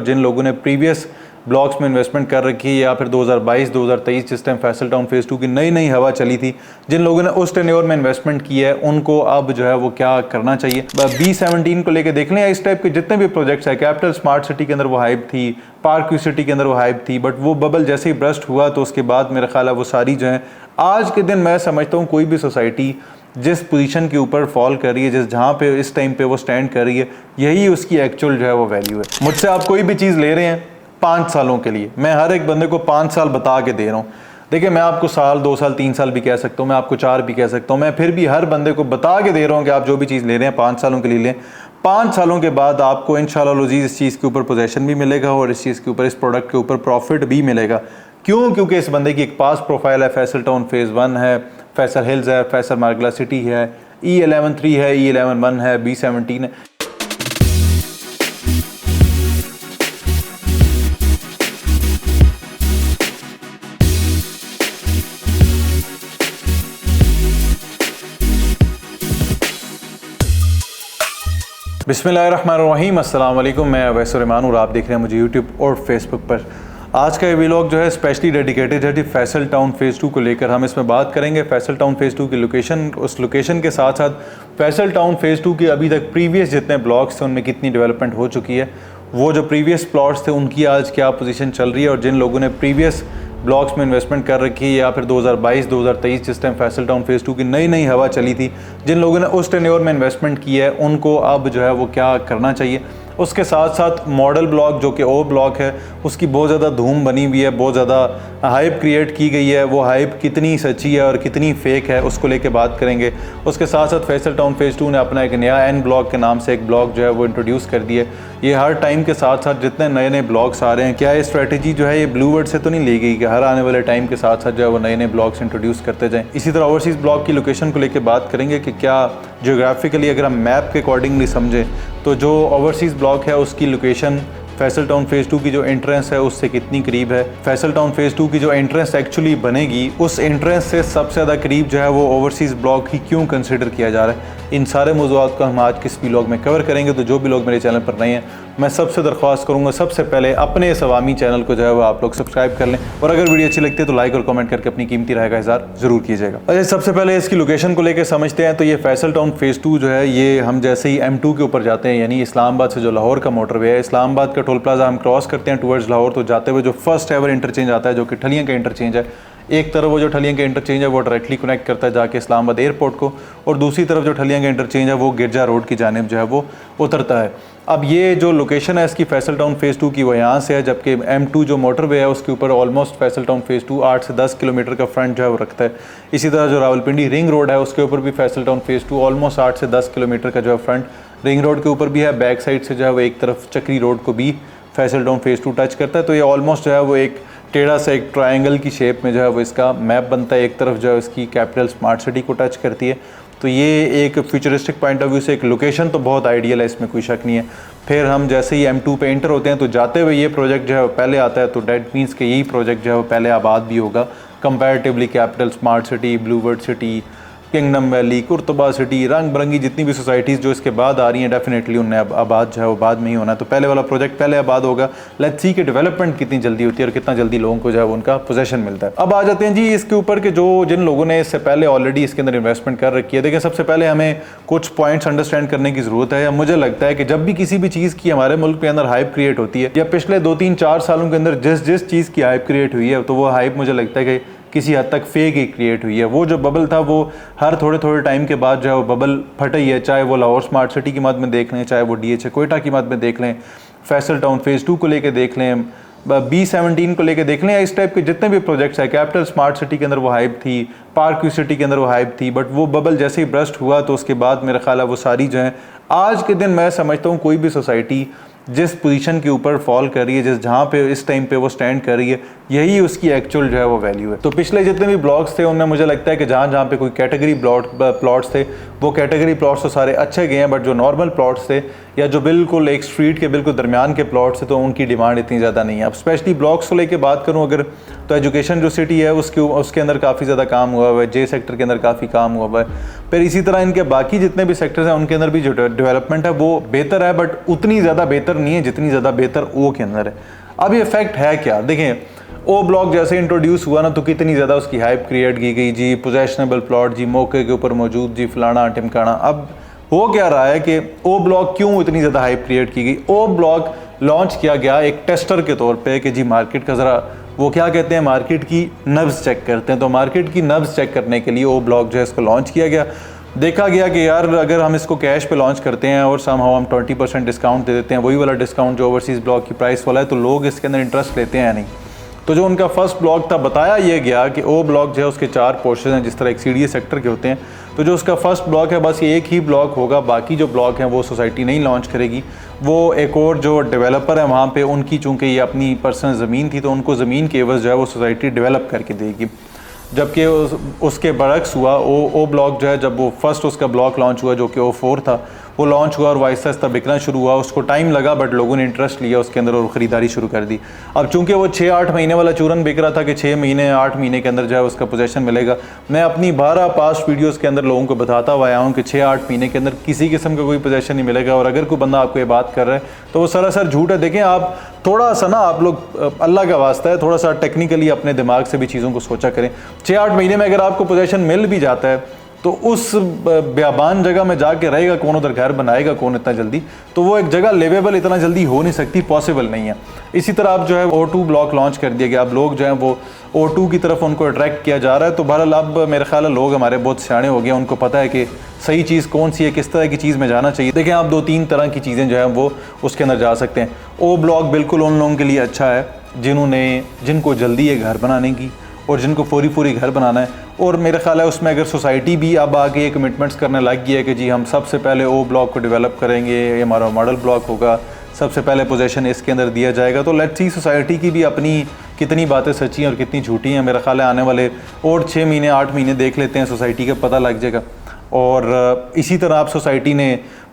जिन लोगों ने previous blocks में इन्वेस्टमेंट कर रखी है या फिर 2022-2023 जिस टाइम फैसल टाउन फेज़ 2 की नई नई हवा चली थी, जिन लोगों ने उस टेन्योर में इन्वेस्टमेंट किया है उनको अब जो है वो क्या करना चाहिए। B17 को लेकर देख लें या इस टाइप के जितने भी प्रोजेक्ट्स है, कैपिटल स्मार्ट सिटी के अंदर वो हाइप थी, पार्क व्यू सिटी के अंदर वो हाइप थी, बट वो बबल जैसे ही ब्रस्ट हुआ तो उसके बाद मेरा ख्याल है वो सारी जो है आज के दिन मैं समझता हूँ कोई भी सोसाइटी जिस पोजीशन के ऊपर फॉल कर रही है, जिस जहाँ पे इस टाइम पे वो स्टैंड कर रही है, यही उसकी एक्चुअल जो है वो वैल्यू है। मुझसे आप कोई भी चीज़ ले रहे हैं 5 सालों के लिए, मैं हर एक बंदे को 5 साल बता के दे रहा हूँ। देखिए मैं आपको साल 2 साल 3 साल भी कह सकता हूँ, मैं आपको 4 भी कह सकता हूँ, मैं फिर भी हर बंदे को बता के दे रहा हूँ कि आप जो भी चीज़ ले रहे हैं 5 सालों के लिए लें। 5 सालों के बाद आपको इंशाल्लाह अज़ीज़ इस चीज़ के ऊपर पोजेशन भी मिलेगा और इस चीज़ के ऊपर, इस प्रोडक्ट के ऊपर प्रॉफिट भी मिलेगा। क्यों? क्योंकि इस बंदे की एक पास प्रोफाइल है, फैसल टाउन फेज़ 1 है, फैसल हिल्स है, फैसल मार्गला सिटी है, E11-3 है, E11-1 है, B17 है। बिस्मिल्लाहिर्रहमानिर्रहीम, अस्सलाम वालेकुम। मैं अवैस रहमान और आप देख रहे हैं मुझे यूट्यूब और फेसबुक पर। आज का ये व्लॉग जो है स्पेशली डेडिकेटेड है फैसल टाउन फेज़ 2 को लेकर। हम इसमें बात करेंगे फैसल टाउन फेज़ 2 की लोकेशन, उस लोकेशन के साथ साथ फैसल टाउन फेज़ 2 के अभी तक प्रीवियस जितने ब्लॉक्स थे उनमें कितनी डेवलपमेंट हो चुकी है, वो जो प्रीवियस प्लॉट्स थे उनकी आज क्या पोजीशन चल रही है, और जिन लोगों ने प्रीवियस ब्लॉक्स में इन्वेस्टमेंट कर रखी है या फिर 2022-2023 जिस टाइम फैसल टाउन फेज़ 2 की नई नई हवा चली थी, जिन लोगों ने उस टेन्योर में इन्वेस्टमेंट किया है उनको अब जो है वो क्या करना चाहिए। उसके साथ साथ मॉडल ब्लॉक जो कि ओ ब्लॉक है उसकी बहुत ज़्यादा धूम बनी हुई है, बहुत ज़्यादा हाइप क्रिएट की गई है, वो हाइप कितनी सच्ची है और कितनी फेक है उसको लेके बात करेंगे। उसके साथ साथ फैसल टाउन फेज़ 2 ने अपना एक नया एन ब्लॉक के नाम से एक ब्लॉक जो है वो इंट्रोड्यूस कर दिए। ये हर टाइम के साथ साथ जितने नए नए ब्लॉक्स आ रहे हैं, क्या ये स्ट्रैटेजी जो है ये ब्लू वर्ड से तो नहीं ली गई कि हर आने वाले टाइम के साथ साथ जो है वो नए नए ब्लॉक्स इंट्रोड्यूस करते जाएँ। इसी तरह ओवरसीज़ ब्लॉक की लोकेशन को लेकर बात करेंगे कि क्या जियोग्राफिकली अगर हम मैप के अकॉर्डिंगली समझें तो जो ओवरसीज़ ब्लॉक है उसकी लोकेशन फैसल टाउन फेज़ 2 की जो एंट्रेंस है उससे कितनी करीब है, फैसल टाउन फेज़ 2 की जो एंट्रेंस एक्चुअली बनेगी उस एंट्रेंस से सबसे ज़्यादा करीब जो है वो ओवरसीज़ ब्लॉक ही क्यों कंसिडर किया जा रहा है। इन सारे मौज़ूआत को हम आज किस व्लॉग में कवर करेंगे। तो जो भी लोग मेरे चैनल पर नए हैं मैं सबसे दरख्वास्त करूँगा सबसे पहले अपने इस अवामी चैनल को जो है वो आप लोग सब्सक्राइब कर लें, और अगर वीडियो अच्छी लगती है तो लाइक और कमेंट करके अपनी कीमती राय का इज़हार ज़रूर कीजिएगा। अच्छा, सबसे पहले इसकी लोकेशन को लेकर समझते हैं। तो ये फैसल टाउन फेज़ 2 जो है ये हम जैसे ही M2 के ऊपर जाते हैं, यानी इस्लामाबाद से जो लाहौर का मोटरवे है, इस्लामाबाद का टोल प्लाजा हम क्रॉस करते हैं टुवर्ड्स लाहौर, तो जाते हुए जो फर्स्ट एवर इंटरचेंज आता है जो कि ठलियां का इंटरचेंज है, एक तरफ वो जो ठलियां का इंटरचेंज है वो डायरेक्टली कनेक्ट करता है जाके इस्लामाबाद एयरपोर्ट को, और दूसरी तरफ जो ठलियां का इंटरचेंज है वो गिरजा रोड की जानिब जो है वो उतरता है। अब ये जो लोकेशन है इसकी फैसल टाउन फेज़ 2 की वो यहाँ से है, जबकि M2 जो मोटरवे है उसके ऊपर ऑलमोस्ट फैसल टाउन फेज़ 2 8 से 10 किलोमीटर का फ्रंट जो है वो रखता है। इसी तरह जो रावलपिंडी रिंग रोड है उसके ऊपर भी फैसल टाउन फेज़ 2 ऑलमोस्ट 8 से 10 किलोमीटर का जो है फ्रंट रिंग रोड के ऊपर भी है। बैक साइड से जो है वो एक तरफ चक्री रोड को भी फैसल टाउन फेज़ 2 टच करता है। तो ये ऑलमोस्ट जो है वो एक टेढ़ा सा एक ट्रायंगल की शेप में जो है वो इसका मैप बनता है। एक तरफ जो है इसकी कैपिटल स्मार्ट सिटी को टच करती है। तो ये एक फ्यूचरिस्टिक पॉइंट ऑफ व्यू से एक लोकेशन तो बहुत आइडियल है, इसमें कोई शक नहीं है। फिर हम जैसे ही M2 पे एंटर होते हैं तो जाते हुए ये प्रोजेक्ट जो है पहले आता है, तो डेट मीन्स कि यही प्रोजेक्ट जो है वो पहले आबाद भी होगा comparatively. Capital smart city, blue world city, kingdom valley, Qurtaba city, रंग बिरंगी जितनी भी सोसाइटीज़ जो इसके बाद आ रही हैं डेफिनेटली उनने अब आबाद जो है वो बाद में ही होना है। तो पहले वाला प्रोजेक्ट पहले आबाद होगा। लेट्स सी कि डेवलपमेंट कितनी जल्दी होती है और कितना जल्दी लोगों को जो है उनका पोजेशन मिलता है। अब आ जाते हैं जी इसके ऊपर के जो जिन लोगों ने इससे पहले ऑलरेडी इसके अंदर इन्वेस्टमेंट कर रखी है। देखिए सबसे पहले हमें कुछ पॉइंट्स अंडरस्टैंड करने की ज़रूरत है। मुझे लगता है कि जब भी किसी भी चीज़ की हमारे मुल्क के अंदर हाइप क्रिएट होती है, या पिछले 2-3-4 सालों के अंदर जिस चीज़ की हाइप क्रिएट हुई है, तो वो हाइप मुझे लगता है कि किसी हद तक फेक ही क्रिएट हुई है। वो जो बबल था वो हर थोड़े थोड़े टाइम के बाद जो है वो बबल फटा ही है। चाहे वो लाहौर स्मार्ट सिटी की मद में देख लें, चाहे वो DH कोयटा की मद में देख लें, फैसल टाउन फेज़ 2 को लेके देख लें, B17 को लेके देख लें, या इस टाइप के जितने भी प्रोजेक्ट्स है। कैपिटल स्मार्ट सिटी के अंदर वो हाइप थी, पार्क व्यू सिटी के अंदर वो हाइप थी, बट वो बबल जैसे ही ब्रस्ट हुआ तो उसके बाद मेरा ख्याल है वो सारी जो है आज के दिन मैं समझता हूँ कोई भी सोसाइटी जिस पोजीशन के ऊपर फॉल कर रही है, जिस जहाँ पे इस टाइम पे वो स्टैंड कर रही है, यही उसकी एक्चुअल जो है वो वैल्यू है। तो पिछले जितने भी ब्लॉक्स थे उनमें मुझे लगता है कि जहाँ जहाँ पे कोई कैटेगरी प्लॉट्स थे वो कैटेगरी प्लॉट्स तो सारे अच्छे गए हैं, बट जो नॉर्मल प्लॉट्स थे या जो बिल्कुल एक स्ट्रीट के बिल्कुल दरमियान के प्लॉट्स है तो उनकी डिमांड इतनी ज़्यादा नहीं है। अब स्पेशली ब्लॉक्स को लेके बात करूँ अगर, तो एजुकेशन जो सिटी है उसके अंदर काफ़ी ज़्यादा काम हुआ हुआ है, जे सेक्टर के अंदर काफ़ी काम हुआ हुआ है। फिर इसी तरह इनके बाकी जितने भी सेक्टर्स हैं उनके अंदर भी जो डेवलपमेंट है वो बेहतर है, बट उतनी ज़्यादा बेहतर नहीं है जितनी ज़्यादा बेहतर ओ के अंदर है। अब ये फैक्ट है क्या, देखें ओ ब्लॉक जैसे इंट्रोड्यूस हुआ ना तो कितनी ज़्यादा उसकी हाइप क्रिएट की गई जी, पोजेशनेबल प्लॉट जी, मौके के ऊपर मौजूद जी, फलाना टिमकाना। अब हो क्या रहा है कि ओ ब्लॉक क्यों इतनी ज़्यादा हाइप क्रिएट की गई, ओ ब्लॉक लॉन्च किया गया एक टेस्टर के तौर पे कि जी मार्केट का ज़रा, वो क्या कहते हैं, मार्केट की नब्ज़ चेक करते हैं। तो मार्केट की नब्ज़ चेक करने के लिए ओ ब्लॉक जो है इसको लॉन्च किया गया। देखा गया कि यार अगर हम इसको कैश पे लॉन्च करते हैं और समहाउ हम 20% डिस्काउंट दे देते हैं, वही वाला डिस्काउंट जो ओवरसीज़ ब्लॉक की प्राइस वाला है, तो लोग इसके अंदर इंटरेस्ट लेते हैं या नहीं। तो जो उनका फर्स्ट ब्लॉक था, बताया ये गया कि ओ ब्लॉक जो है उसके 4 पोर्शन हैं जिस तरह एक सीडीए सेक्टर के होते हैं। तो जो उसका फर्स्ट ब्लॉक है बस ये एक ही ब्लॉक होगा, बाकी जो ब्लॉक हैं वो सोसाइटी नहीं लॉन्च करेगी। वो एक और जो डेवलपर है वहाँ पे, उनकी चूँकि ये अपनी पर्सनल ज़मीन थी तो उनको ज़मीन के एवज़ जो है वो सोसाइटी डेवलप करके देगी। जबकि उसके बरक्स हुआ ओ ब्लॉक जो है, जब वो फर्स्ट उसका ब्लॉक लॉन्च हुआ जो कि O4 था, वो लॉन्च हुआ और वो आहिस्ता आहिस्ता बिकना शुरू हुआ। उसको टाइम लगा बट लोगों ने इंटरेस्ट लिया उसके अंदर और ख़रीदारी शुरू कर दी। अब चूंकि वो 6-8 महीने वाला चूरन बिक रहा था कि 6 महीने 8 महीने के अंदर जो है उसका पोजेशन मिलेगा, मैं अपनी 12 पास्ट वीडियोज़ के अंदर लोगों को बताता हुआ आया हूँ कि 6-8 महीने के अंदर किसी किस्म का कोई पोजेशन नहीं मिलेगा। और अगर कोई बंदा आपको ये बात कर रहा है तो वो सरासर झूठ है। देखें आप थोड़ा सा ना, आप लोग अल्लाह का वास्ता है थोड़ा सा टेक्निकली अपने दिमाग से भी चीज़ों को सोचा करें। 6-8 महीने में अगर आपको पोजेशन मिल भी जाता है तो उस बेबान जगह में जाके रहेगा कौन, उधर घर बनाएगा कौन इतना जल्दी, तो वो एक जगह लेवेबल इतना जल्दी हो नहीं सकती, पॉसिबल नहीं है। इसी तरह अब जो है O2 ब्लॉक लॉन्च कर दिया गया। अब लोग जो हैं वो O2 की तरफ उनको अट्रैक्ट किया जा रहा है। तो बहरहाल अब मेरे ख्याल है लोग हमारे बहुत सियाने हो गए, उनको पता है कि सही चीज़ कौन सी है, किस तरह की चीज़ में जाना चाहिए। देखें आप 2-3 तरह की चीज़ें जो हैं वो उसके अंदर जा सकते हैं। ओ ब्लॉक बिल्कुल उन लोगों के लिए अच्छा है जिनको जल्दी है घर बनाने की और जिनको फौरी घर बनाना है। और मेरा ख्याल है उसमें अगर सोसाइटी भी अब आगे ये कमिटमेंट्स करने लग गई है कि जी हम सबसे पहले ओ ब्लॉक को डेवलप करेंगे, ये हमारा मॉडल ब्लॉक होगा, सबसे पहले पोजीशन इसके अंदर दिया जाएगा, तो लेट्स सी सोसाइटी की भी अपनी कितनी बातें सच्ची हैं और कितनी झूठी हैं। मेरा ख्याल है आने वाले और 6 महीने 8 महीने देख लेते हैं, सोसाइटी का पता लग जाएगा। और इसी तरह आप सोसाइटी ने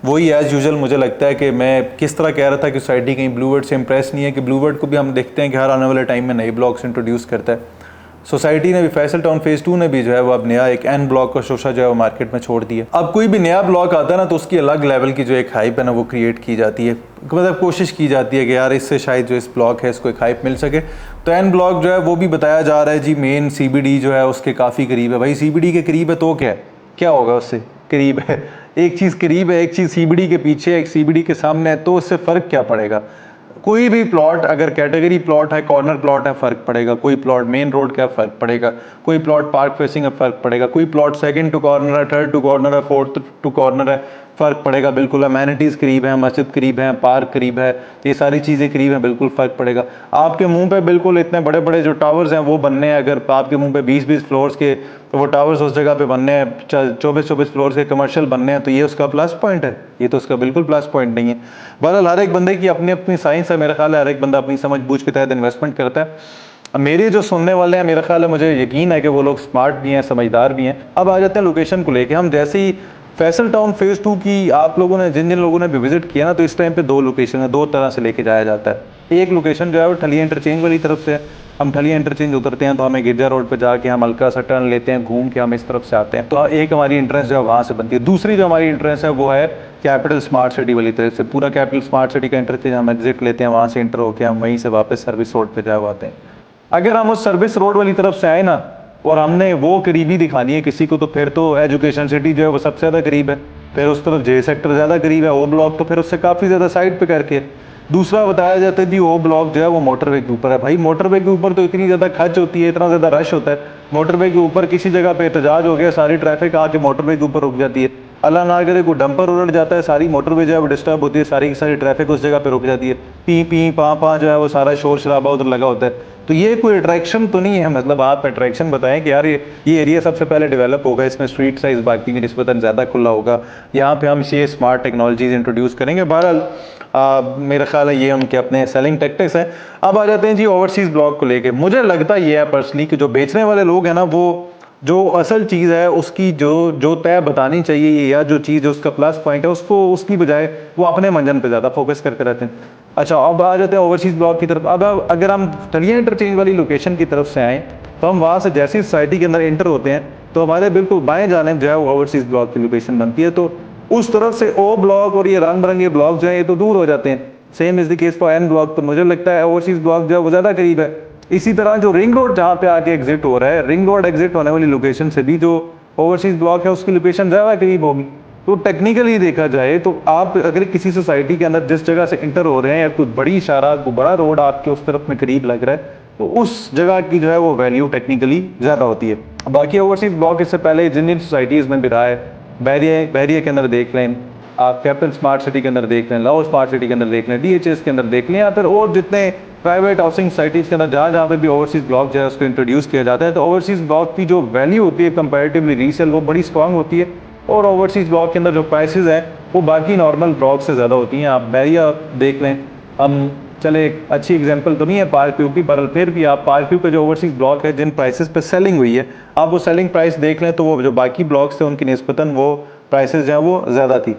वही एज़ यूजुअल, मुझे लगता है कि मैं किस तरह कह रहा था कि सोसाइटी कहीं ब्लू वर्ड से इंप्रेस नहीं है, कि ब्लू वर्ड को भी हम देखते हैं कि हर आने वाले टाइम में नए ब्लॉक्स इंट्रोड्यूस करता है। सोसाइटी ने भी फैसल टाउन फेज़ 2 ने भी जो है वो अब नया एक N ब्लॉक का शोशा जो है वो मार्केट में छोड़ दिया। अब कोई भी नया ब्लॉक आता है ना तो उसकी अलग लेवल की जो एक हाइप है ना वो क्रिएट की जाती है, मतलब कोशिश की जाती है कि यार इससे शायद जो इस ब्लॉक है इसको एक हाइप मिल सके। तो N ब्लॉक जो है वो भी बताया जा रहा है जी मेन CBD जो है उसके काफ़ी करीब है। भाई CBD के करीब है तो क्या होगा, उससे करीब है, एक चीज़ करीब है, एक चीज़ CBD के पीछे, एक CBD के सामने है, तो उससे फ़र्क क्या पड़ेगा। कोई भी प्लॉट अगर कैटेगरी प्लॉट है, कॉर्नर प्लॉट है, फ़र्क पड़ेगा। कोई प्लॉट मेन रोड का फ़र्क पड़ेगा, कोई प्लॉट पार्क फेसिंग है, फ़र्क पड़ेगा। कोई प्लॉट सेकंड टू कॉर्नर है, थर्ड टू कॉर्नर है, फोर्थ टू कॉर्नर है, फ़र्क पड़ेगा बिल्कुल। अमेनिटीज़ करीब है, मस्जिद करीब है, पार्क करीब है, ये सारी चीज़ें करीब हैं, बिल्कुल फ़र्क पड़ेगा। आपके मुंह पे बिल्कुल इतने बड़े बड़े जो टावर्स हैं वो बनने हैं, अगर आपके मुंह पे 20-20 फ्लोर्स के तो वो टावर्स उस जगह पे बनने हैं, 24-24 फ्लोर के कमर्शियल बनने हैं, तो ये उसका प्लस पॉइंट है, ये तो उसका बिल्कुल प्लस पॉइंट नहीं है। बहरहाल हर एक बंदे की अपनी अपनी साइंस है, मेरा ख्याल है हर एक बंदा अपनी समझ बूझ के तहत इन्वेस्टमेंट करता है। मेरे जो सुनने वाले हैं, मेरा ख्याल है, मुझे यकीन है कि वो लोग स्मार्ट भी हैं, समझदार भी हैं। अब आ जाते हैं लोकेशन को लेके। हम जैसे ही फैसल टाउन फेज़ 2 की आप लोगों ने जिन लोगों ने भी विजिट किया ना, तो इस टाइम पे 2 लोकेशन है, 2 तरह से लेके जाया जाता है। एक लोकेशन जो है वो ठलिया इंटरचेंज वाली तरफ से है। हम ठलिया इंटरचेंज उतरते हैं तो हमें गिरजा रोड पे जाके हम हल्का सा टर्न लेते हैं, घूम के हम इस तरफ से आते हैं, तो एक हमारी एंट्रेंस जो है वहाँ से बनती है। दूसरी जो हमारी एंट्रेंस है वो है कैपिटल स्मार्ट सिटी वाली तरफ से। पूरा कैपिटल स्मार्ट सिटी का इंटरचेंज हम एग्जिट लेते हैं, वहाँ से इंटर होकर हम वहीं से वापस सर्विस रोड पर जाए आते हैं। अगर हम उस सर्विस रोड वाली तरफ से आए ना और हमने वो करीबी दिखानी है किसी को, तो फिर तो एजुकेशन सिटी जो है वो सबसे ज़्यादा करीब है, फिर उस तरफ जे सेक्टर ज़्यादा करीब है, ओ ब्लॉक तो फिर उससे काफ़ी ज़्यादा साइड पे करके। दूसरा बताया जाता है जी ओ ब्लॉक जो है वो मोटरवे के ऊपर है। भाई मोटरवे के ऊपर तो इतनी ज़्यादा खच होती है, इतना ज़्यादा रश होता है, मोटरवे के ऊपर किसी जगह पे एहतजाज हो गया, सारी ट्रैफिक आके मोटरवे के ऊपर रुक जाती है। अल्लाह ना करे कोई डंपर उलट जाता है, सारी मोटरवे जो है वो डिस्टर्ब होती है, सारी की सारी ट्रैफिक उस जगह पे रुक जाती है, पी पी पा जो है वो सारा शोर शराबा उधर लगा होता है। तो ये कोई अट्रैक्शन तो नहीं है, मतलब आप अट्रैक्शन बताएं कि यार ये एरिया सबसे पहले डेवलप होगा, इसमें स्ट्रीट साइज बाकी की निस्बतन ज़्यादा खुला होगा, यहाँ पे हम ये स्मार्ट टेक्नोलॉजीज़ इंट्रोड्यूस करेंगे। बहरहाल मेरा ख्याल है ये उनके अपने सेलिंग टैक्टिक्स हैं। अब आ जाते हैं जी ओवरसीज़ ब्लॉक को लेके। मुझे लगता ये है पर्सनली कि जो बेचने वाले लोग हैं ना वो जो असल चीज़ है उसकी जो तय बतानी चाहिए या जो चीज़ उसका प्लस पॉइंट है उसको उसकी बजाय वो अपने मंजन पे ज़्यादा फोकस करते रहते हैं। अच्छा, अब आ जाते हैं ओवरसीज़ ब्लॉक की तरफ। अब अगर हम टलिया इंटरचेंज वाली लोकेशन की तरफ से आएँ तो हम वहाँ से जैसे ही सोसाइटी के अंदर एंटर होते हैं तो हमारे बिल्कुल बाएं जाने जो है वो ओवरसीज़ ब्लॉक की लोकेशन बनती है। तो उस तरफ से ओ ब्लॉक और ये रंग बिरंगे ब्लॉक जो है ये तो दूर हो जाते हैं। Same is the case for an block. तो मुझे लगता है ओवरसीज़ ब्लॉक जो है वो ज़्यादा करीब है। इसी तरह जो रिंग रोड जहाँ पे आके एग्जिट हो रहा है, रिंग रोड एग्जिट होने वाली लोकेशन से भी जो ओवरसीज़ ब्लॉक है उसकी लोकेशन ज़्यादा करीब होगी। तो टेक्निकली देखा जाए तो आप अगर किसी सोसाइटी के अंदर जिस जगह से इंटर हो रहे हैं या कोई बड़ी इशारा कोई बड़ा रोड आपके उस तरफ में करीब लग रहा है तो उस जगह की जो है वो वैल्यू टेक्निकली ज़्यादा होती है। बाकी ओवरसीज़ ब्लॉक इससे पहले जिन जिन सोसाइटीज़ में भी रहा है, बहरिया के अंदर देख लें, आप कैपिटल स्मार्ट सिटी के अंदर देख लें, लाहौर स्मार्ट सिटी के अंदर देख लें, DHS के अंदर देख लें, या फिर और जितने प्राइवेट हाउसिंग सोसाइटीज़ के अंदर जहाँ जहाँ पे भी ओवरसीज़ ब्लॉक जो है उसको इंट्रोड्यूस किया जाता है तो ओवरसीज़ ब्लॉक की जो वैल्यू होती है कंपैरेटिवली रीसेल वो बड़ी स्ट्रॉन्ग होती है। और ओवरसीज़ ब्लॉक के अंदर जो प्राइसेस हैं वो बाकी नॉर्मल ब्लॉक से ज़्यादा होती हैं। आप बहरिया देख लें, हम चले एक अच्छी एग्जांपल तो नहीं है पार्क व्यू की, पर फिर भी आप पार्क व्यू का जो ओवरसीज़ ब्लॉक है जिन प्राइसेस पे सेलिंग हुई है आप वो सेलिंग प्राइस देख लें तो वो जो बाकी ब्लॉक्स थे उनकी निस्बतन वो प्राइसेस जो है वो ज़्यादा थी।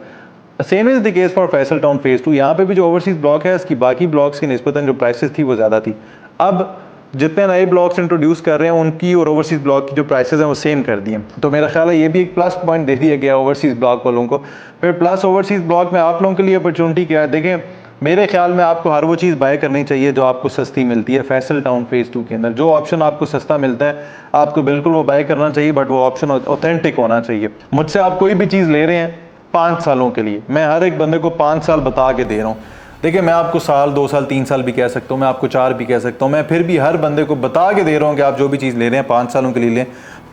Same is the case for Faisal town phase 2। यहाँ पे भी जो ओवरसीज़ ब्लॉक है उसकी बाकी ब्लॉक्स की निस्बतन जो प्राइसेस थी वो ज़्यादा थी। अब जितने नए ब्लॉक्स इंट्रोड्यूस कर रहे हैं उनकी और ओवरसीज़ ब्लॉक की जो प्राइसेस हैं वो सेम कर दिए। तो मेरा ख्याल है ये भी एक प्लस पॉइंट दे दिया गया ओवरसीज़ ब्लॉक वालों को। फिर प्लस ओवरसीज़ ब्लॉक में आप लोगों के लिए अपॉर्चुनिटी क्या है? देखें, मेरे ख्याल में आपको हर वो चीज़ बाय करनी चाहिए जो आपको सस्ती मिलती है। फैसल टाउन फेज़ 2 के अंदर जो ऑप्शन आपको सस्ता मिलता है आपको बिल्कुल वो बाय करना चाहिए, बट वो ऑप्शन ऑथेंटिक होना चाहिए। मुझसे आप कोई भी चीज़ ले रहे हैं 5 सालों के लिए, मैं हर एक बंदे को 5 साल बता के दे रहा हूँ। देखिए, मैं आपको साल, 2 साल, 3 साल भी कह सकता हूँ, मैं आपको 4 भी कह सकता हूँ, मैं फिर भी हर बंदे को बता के दे रहा हूँ कि आप जो भी चीज़ ले रहे हैं 5 सालों के लिए लें।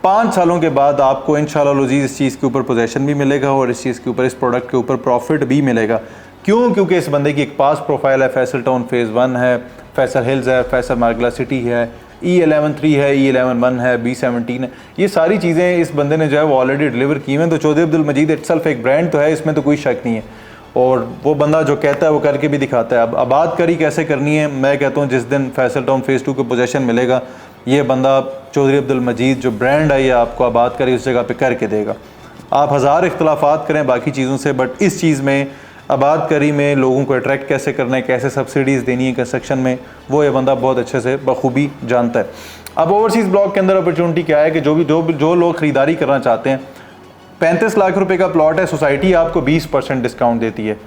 5 सालों के बाद आपको इंशाल्लाह अज़ीज़ इस चीज़ के ऊपर पोजेशन भी मिलेगा और इस चीज़ के ऊपर, इस प्रोडक्ट के ऊपर प्रॉफिट भी मिलेगा। क्यों? क्योंकि इस बंदे की एक पास प्रोफाइल है, फैसल टाउन फेज़ 1 है, फैसल हिल्स है, फैसल मार्गला सिटी है, E11 3 है, E11 1 है, B17 है। ये सारी चीज़ें इस बंदे ने जो है वो ऑलरेडी डिलीवर की हैं। तो चौधरी अब्दुल मजीद इटसेल्फ एक ब्रांड तो है, इसमें तो कोई शक नहीं है। और वो बंदा जो कहता है वो करके भी दिखाता है। अब आबाद करी कैसे करनी है, मैं कहता हूँ जिस दिन फैसल टाउन फेज़ 2 को पोजेशन मिलेगा ये बंदा चौधरी अब्दुल मजीद जो ब्रांड है ये आपको आबाद करी उस जगह पे करके देगा। आप हज़ार इख्तलाफात करें बाकी चीज़ों से, बट इस चीज़ में आबाद करी में लोगों को अट्रैक्ट कैसे करना है, कैसे सब्सिडीज़ देनी है कंस्ट्रक्शन में, वो ये बंदा बहुत अच्छे से बखूबी जानता है। अब ओवरसीज़ ब्लॉक के अंदर अपॉर्चुनिटी क्या है कि जो लोग ख़रीदारी करना चाहते हैं, 35 लाख रुपए का प्लॉट है, सोसाइटी आपको 20% डिस्काउंट देती है।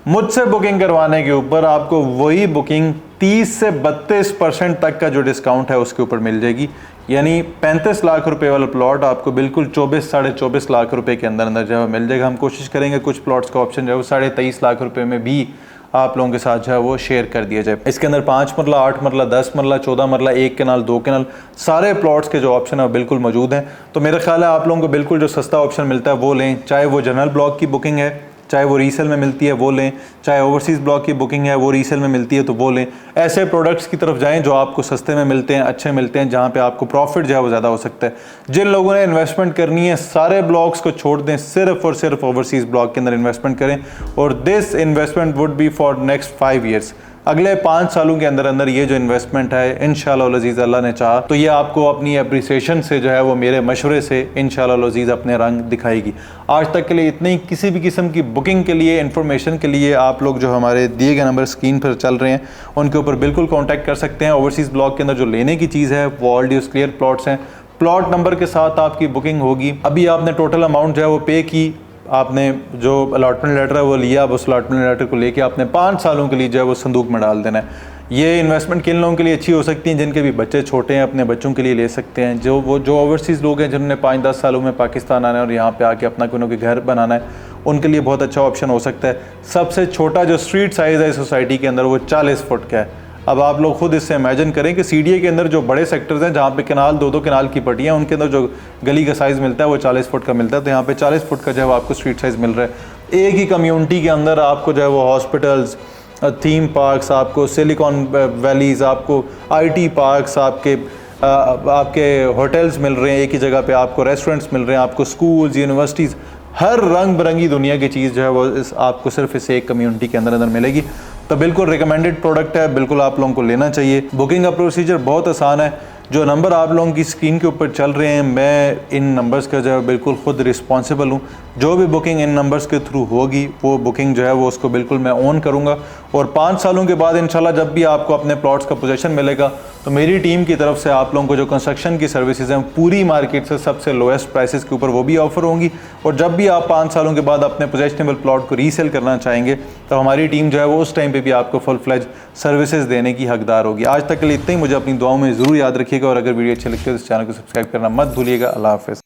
मुझसे बुकिंग करवाने के ऊपर आपको वही बुकिंग 30 से 32% तक का जो डिस्काउंट है उसके ऊपर मिल जाएगी। यानी 35 लाख रुपए वाला प्लॉट आपको बिल्कुल 24 साढ़े 24 लाख रुपए के अंदर अंदर जो है मिल जाएगा। हम कोशिश करेंगे कुछ प्लॉट्स का ऑप्शन जो है वो 23.5 लाख रुपए में भी आप लोगों के साथ जो है वो शेयर कर दिया जाए। इसके अंदर 5 मरला, 8 मरला, 10 मरला, 14 मरला, 1 कनाल, 2 कनाल, सारे प्लॉट्स के जो ऑप्शन है वो बिल्कुल मौजूद हैं। तो मेरा ख्याल है आप लोगों को बिल्कुल जो सस्ता ऑप्शन मिलता है वो लें, चाहे वो जनरल ब्लॉक की बुकिंग है, चाहे वो रीसेल में मिलती है वो लें, चाहे ओवरसीज़ ब्लॉक की बुकिंग है वो रीसेल में मिलती है तो वो लें। ऐसे प्रोडक्ट्स की तरफ जाएं जो आपको सस्ते में मिलते हैं, अच्छे मिलते हैं, जहां पे आपको प्रॉफिट जो है वो ज़्यादा हो सकता है। जिन लोगों ने इन्वेस्टमेंट करनी है सारे ब्लॉक्स को छोड़ दें, सिर्फ और सिर्फ ओवरसीज़ ब्लॉक के अंदर इन्वेस्टमेंट करें और this investment would be for next 5 years. अगले 5 सालों के अंदर अंदर ये जो इन्वेस्टमेंट है इंशाअल्लाह अज़ीज़ अल्लाह ने चाहा तो ये आपको अपनी अप्रिसिएशन से जो है वो मेरे मशवरे से इंशाअल्लाह अज़ीज़ अपने रंग दिखाएगी। आज तक के लिए इतनी ही। किसी भी किस्म की बुकिंग के लिए, इंफॉर्मेशन के लिए आप लोग जो हमारे दिए गए नंबर स्क्रीन पर चल रहे हैं उनके ऊपर बिल्कुल कॉन्टैक्ट कर सकते हैं। ओवरसीज़ ब्लॉक के अंदर जो लेने की चीज़ है वो ऑल ड्यूज क्लियर प्लॉट्स हैं, प्लॉट नंबर के साथ आपकी बुकिंग होगी। अभी आपने टोटल अमाउंट जो है वो पे की, आपने जो अलॉटमेंट लेटर है वो लिया, अब उस अलॉटमेंट लेटर को लेके आपने 5 सालों के लिए जो है वो संदूक में डाल देना है। ये इन्वेस्टमेंट किन लोगों के लिए अच्छी हो सकती है? जिनके भी बच्चे छोटे हैं, अपने बच्चों के लिए ले सकते हैं। जो ओवरसीज़ लोग हैं जिन्होंने 5-10 सालों में पाकिस्तान आना है और यहाँ पे आके अपना कोई ना कोई घर बनाना है, उनके लिए बहुत अच्छा ऑप्शन हो सकता है। सबसे छोटा जो स्ट्रीट साइज़ है सोसाइटी के अंदर वो 40 फुट का है। अब आप लोग खुद इससे इमेजिन करें कि CDA के अंदर जो बड़े सेक्टर्स हैं जहाँ पे कनाल 2-2 कनाल की पट्टियाँ, उनके अंदर जो गली का साइज़ मिलता है वो 40 फुट का मिलता है। तो यहाँ पे 40 फुट का जो है आपको स्ट्रीट साइज़ मिल रहा है। एक ही कम्युनिटी के अंदर आपको जो है वो हॉस्पिटल्स, थीम पार्क्स, आपको सिलिकॉन वैलीज़, आपको IT पार्क्स, आपके होटल्स मिल रहे हैं एक ही जगह पे, आपको रेस्टोरेंट्स मिल रहे हैं, आपको स्कूल्स, यूनिवर्सिटीज़, हर रंग बिरंगी दुनिया की चीज़ जो है वो आपको सिर्फ इस एक कम्युनिटी के अंदर मिलेगी। तो बिल्कुल रिकमेंडेड प्रोडक्ट है, बिल्कुल आप लोगों को लेना चाहिए। बुकिंग का प्रोसीजर बहुत आसान है। जो नंबर आप लोगों की स्क्रीन के ऊपर चल रहे हैं, मैं इन नंबर्स का जो है बिल्कुल ख़ुद रिस्पॉन्सिबल हूँ। जो भी बुकिंग इन नंबर्स के थ्रू होगी वो बुकिंग जो है वो उसको बिल्कुल मैं ऑन करूँगा। और 5 सालों के बाद इंशाल्लाह जब भी आपको अपने प्लॉट्स का पोजीशन मिलेगा तो मेरी टीम की तरफ से आप लोगों को जो कंस्ट्रक्शन की सर्विसेज हैं पूरी मार्केट से सबसे लोएस्ट प्राइसेस के ऊपर वो भी ऑफर होंगी। और जब भी आप 5 सालों के बाद अपने पोजेशनेबल प्लॉट को रीसेल करना चाहेंगे तो हमारी टीम जो है वो उस टाइम पे भी आपको फुल फ्लेज सर्विसेज देने की हकदार होगी। आज तक के लिए इतना ही। मुझे अपनी दुआओं में ज़रूर याद रखिएगा और अगर वीडियो अच्छी लगती है तो इस चैनल को सब्सक्राइब करना मत भूलिएगा। अल्लाह हाफ़िज़।